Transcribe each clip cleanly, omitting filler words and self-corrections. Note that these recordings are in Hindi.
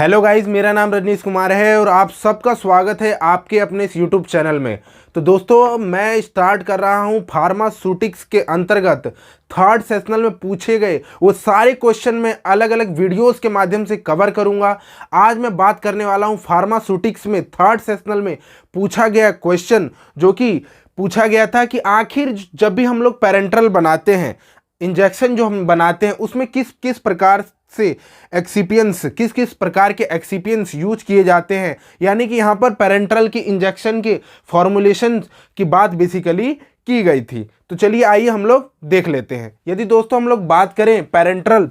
हेलो गाइज, मेरा नाम रजनीश कुमार है और आप सबका स्वागत है आपके अपने इस यूट्यूब चैनल में। तो दोस्तों, मैं स्टार्ट कर रहा हूं फार्मास्यूटिक्स के अंतर्गत थर्ड सेशनल में पूछे गए वो सारे क्वेश्चन में अलग अलग वीडियोस के माध्यम से कवर करूंगा। आज मैं बात करने वाला हूं फार्मास्यूटिक्स में थर्ड सेशनल में पूछा गया क्वेश्चन, जो कि पूछा गया था कि आखिर जब भी हम लोग पेरेंटरल बनाते हैं, इंजेक्शन जो हम बनाते हैं, उसमें किस किस प्रकार से एक्सिपियंस, किस किस प्रकार के एक्सिपियंस यूज किए जाते हैं। यानी कि यहाँ पर पेरेंटरल की इंजेक्शन के फॉर्मुलेशन की बात बेसिकली की गई थी। तो चलिए आइए हम लोग देख लेते हैं। यदि दोस्तों हम लोग बात करें पेरेंटरल,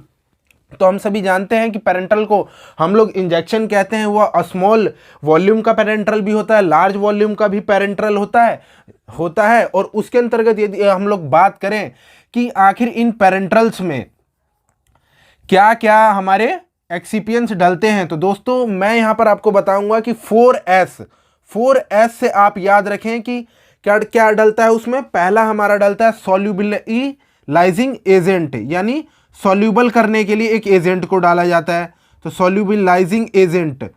तो हम सभी जानते हैं कि पेरेंटरल को हम लोग इंजेक्शन कहते हैं। वह स्मॉल वॉल्यूम का पेरेंटरल भी होता है, लार्ज वॉल्यूम का भी पेरेंटरल होता है। और उसके अंतर्गत यदि हम लोग बात करें कि आखिर इन पेरेंटरल्स में क्या क्या हमारे एक्सिपियंस डलते हैं, तो दोस्तों मैं यहां पर आपको बताऊंगा कि 4S से आप याद रखें कि क्या क्या डलता है उसमें। पहला हमारा डलता है सॉल्युबिलाइजिंग एजेंट, यानी सॉल्यूबल करने के लिए एक एजेंट को डाला जाता है। तो सॉल्युबिलाइजिंग एजेंट,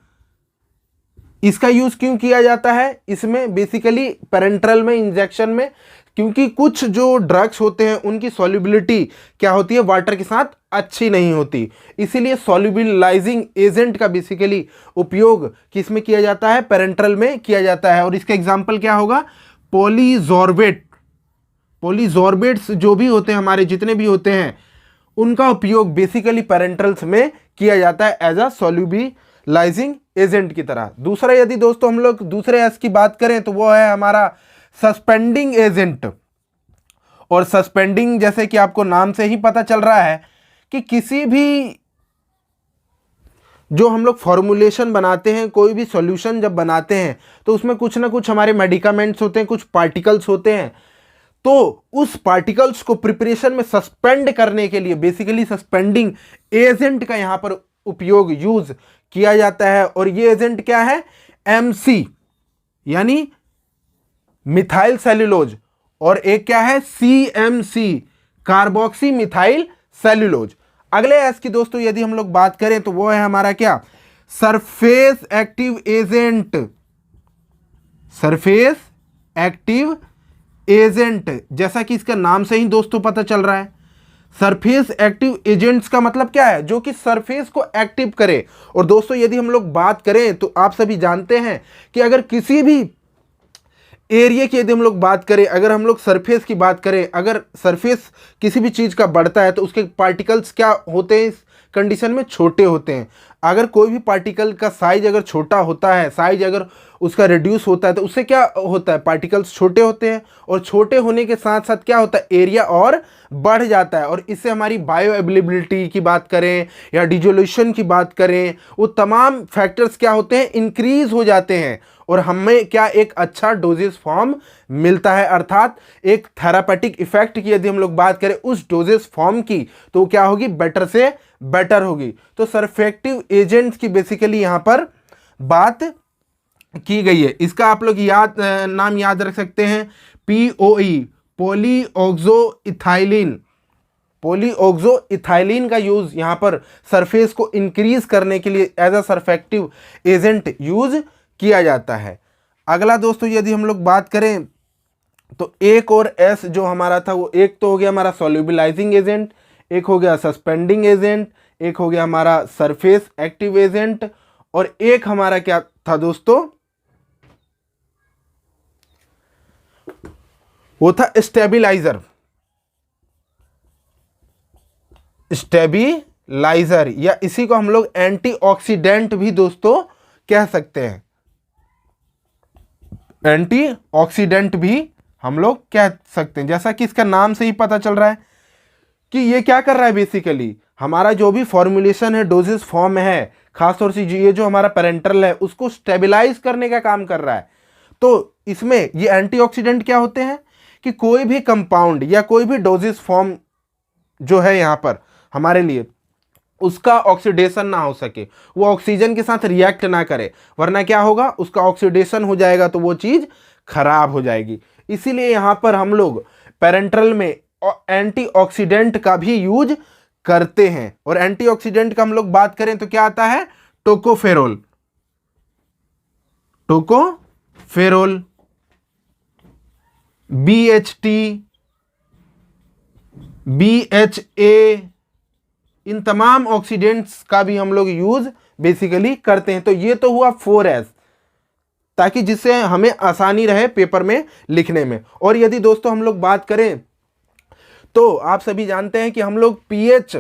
इसका यूज क्यों किया जाता है इसमें बेसिकली पेरेंटरल में, इंजेक्शन में, क्योंकि कुछ जो ड्रग्स होते हैं उनकी सॉल्युबिलिटी क्या होती है, वाटर के साथ अच्छी नहीं होती। इसीलिए सॉल्युबिलाइजिंग एजेंट का बेसिकली उपयोग किस में किया जाता है, पेरेंटरल में किया जाता है। और इसका एग्जांपल क्या होगा, पॉलीजॉर्बेट्स जो भी होते हैं, हमारे जितने भी होते हैं, उनका उपयोग बेसिकली पेरेंटरल्स में किया जाता है एज अ सॉल्युबिलाइजिंग एजेंट की तरह। दूसरा, यदि दोस्तों हम लोग दूसरे एस की बात करें, तो वो है हमारा सस्पेंडिंग एजेंट। और सस्पेंडिंग, जैसे कि आपको नाम से ही पता चल रहा है कि किसी भी जो हम लोग फॉर्मुलेशन बनाते हैं, कोई भी सॉल्यूशन जब बनाते हैं, तो उसमें कुछ ना कुछ हमारे मेडिकामेंट्स होते हैं, कुछ पार्टिकल्स होते हैं। तो उस पार्टिकल्स को प्रिपरेशन में सस्पेंड करने के लिए बेसिकली सस्पेंडिंग एजेंट का यहां पर उपयोग, यूज किया जाता है। और ये एजेंट क्या है, MC यानी मिथाइल सेल्यूलोज, और एक क्या है, CMC कार्बोक्सी मिथाइल सेल्यूलोज। अगले एस की दोस्तों यदि हम लोग बात करें, तो वो है हमारा क्या, surface active agent. Surface active agent, जैसा कि इसका नाम से ही दोस्तों पता चल रहा है, सरफेस एक्टिव एजेंट्स का मतलब क्या है, जो कि सरफेस को एक्टिव करे। और दोस्तों यदि हम लोग बात करें, तो आप सभी जानते हैं कि अगर किसी भी एरिया की यदि हम लोग बात करें, अगर हम लोग सरफेस की बात करें, अगर सरफेस किसी भी चीज़ का बढ़ता है, तो उसके पार्टिकल्स क्या होते हैं, इस कंडीशन में छोटे होते हैं। अगर कोई भी पार्टिकल का साइज अगर छोटा होता है, साइज अगर उसका रिड्यूस होता है, तो उससे क्या होता है, पार्टिकल्स छोटे होते हैं। और छोटे होने के साथ साथ क्या होता है, एरिया और बढ़ जाता है। और इससे हमारी बायो अवेलेबिलिटी की बात करें या डिसोल्यूशन की बात करें, वो तमाम फैक्टर्स क्या होते हैं, इंक्रीज हो जाते हैं। और हमें क्या, एक अच्छा डोजेस फॉर्म मिलता है, अर्थात एक थेरापेटिक इफेक्ट की यदि हम लोग बात करें उस डोजेस फॉर्म की, तो क्या होगी, बेटर से बेटर होगी। तो सरफेक्टिव एजेंट्स की बेसिकली यहां पर बात की गई है। इसका आप लोग नाम याद रख सकते हैं, POE, पॉलीऑक्सो का यूज यहां पर सरफेस को इंक्रीज करने के लिए एज अ सरफेक्टिव एजेंट यूज किया जाता है। अगला दोस्तों यदि हम लोग बात करें, तो एक और एस जो हमारा था, वो एक तो हो गया हमारा सॉल्युबिलाइजिंग एजेंट, एक हो गया सस्पेंडिंग एजेंट, एक हो गया हमारा सरफेस एक्टिव एजेंट, और एक हमारा क्या था दोस्तों, वो था स्टेबिलाइजर, या इसी को हम लोग एंटीऑक्सीडेंट भी दोस्तों कह सकते हैं। एंटीऑक्सीडेंट भी हम लोग कह सकते हैं, जैसा कि इसका नाम से ही पता चल रहा है कि ये क्या कर रहा है, बेसिकली हमारा जो भी फॉर्मुलेशन है, डोजेस फॉर्म है, खासतौर से ये जो हमारा पेरेंटरल है, उसको स्टेबलाइज करने का काम कर रहा है। तो इसमें ये एंटीऑक्सीडेंट क्या होते हैं कि कोई भी कंपाउंड या कोई भी डोजेस फॉर्म जो है यहाँ पर हमारे लिए, उसका ऑक्सीडेशन ना हो सके, वो ऑक्सीजन के साथ रिएक्ट ना करे, वरना क्या होगा, उसका ऑक्सीडेशन हो जाएगा तो वो चीज़ खराब हो जाएगी। इसीलिए यहाँ पर हम लोग पेरेंटरल में एंटीऑक्सीडेंट का भी यूज करते हैं। और एंटीऑक्सीडेंट का हम लोग बात करें तो क्या आता है, टोकोफेरोल, टोकोफेरोल, BHT, BHA, इन तमाम ऑक्सीडेंट्स का भी हम लोग यूज बेसिकली करते हैं। तो ये तो हुआ 4S, ताकि जिससे हमें आसानी रहे पेपर में लिखने में। और यदि दोस्तों हम लोग बात करें तो आप सभी जानते हैं कि हम लोग पीएच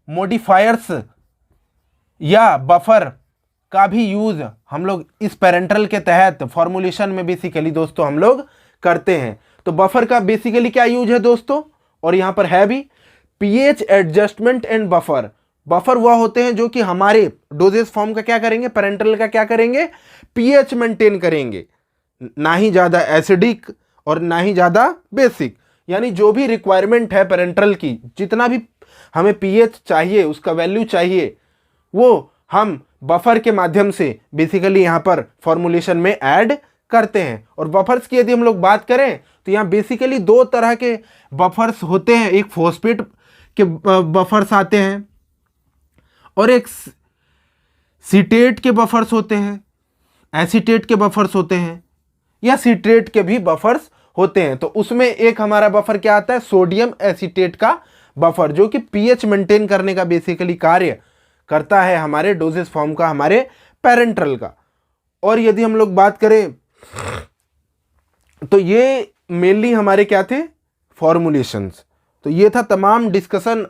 मॉडिफायर्स या बफर का भी यूज हम लोग इस पेरेंटल के तहत फॉर्मुलेशन में बेसिकली दोस्तों हम लोग करते हैं। तो बफर का बेसिकली क्या यूज है दोस्तों, और यहां पर है भी pH adjustment and buffer. Buffer वह होते हैं जो कि हमारे डोजेस फॉर्म का क्या करेंगे, पेरेंटल का क्या करेंगे, पीएच मेंटेन करेंगे, ना ही ज़्यादा एसिडिक और ना ही ज़्यादा बेसिक। यानी जो भी रिक्वायरमेंट है पेरेंटल की, जितना भी हमें पीएच चाहिए, उसका वैल्यू चाहिए, वो हम बफर के माध्यम से बेसिकली यहाँ पर फॉर्मुलेशन में ऐड करते हैं। और बफर्स की यदि हम लोग बात करें तो यहाँ बेसिकली दो तरह के बफर्स होते हैं। एक फॉस्फेट के बफर्स आते हैं और एक सीटेट के बफर्स होते हैं, एसीटेट के बफर्स होते हैं, या सीट्रेट के भी बफर्स होते हैं। तो उसमें एक हमारा बफर क्या आता है, सोडियम एसीटेट का बफर, जो कि पीएच मेंटेन करने का बेसिकली कार्य करता है हमारे डोजेस फॉर्म का, हमारे पेरेंटल का। और यदि हम लोग बात करें तो ये मेनली हमारे क्या थे, फॉर्मुलेशंस। तो ये था तमाम डिस्कशन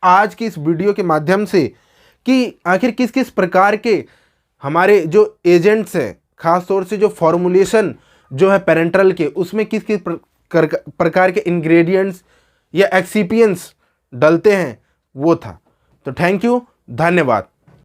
आज की इस वीडियो के माध्यम से कि आखिर किस किस प्रकार के हमारे जो एजेंट्स हैं, खास तौर से जो फॉर्मुलेशन जो है पेरेंटल के, उसमें किस किस प्रकार के इंग्रेडिएंट्स या एक्सिपिएंट्स डलते हैं, वो था। तो थैंक यू, धन्यवाद।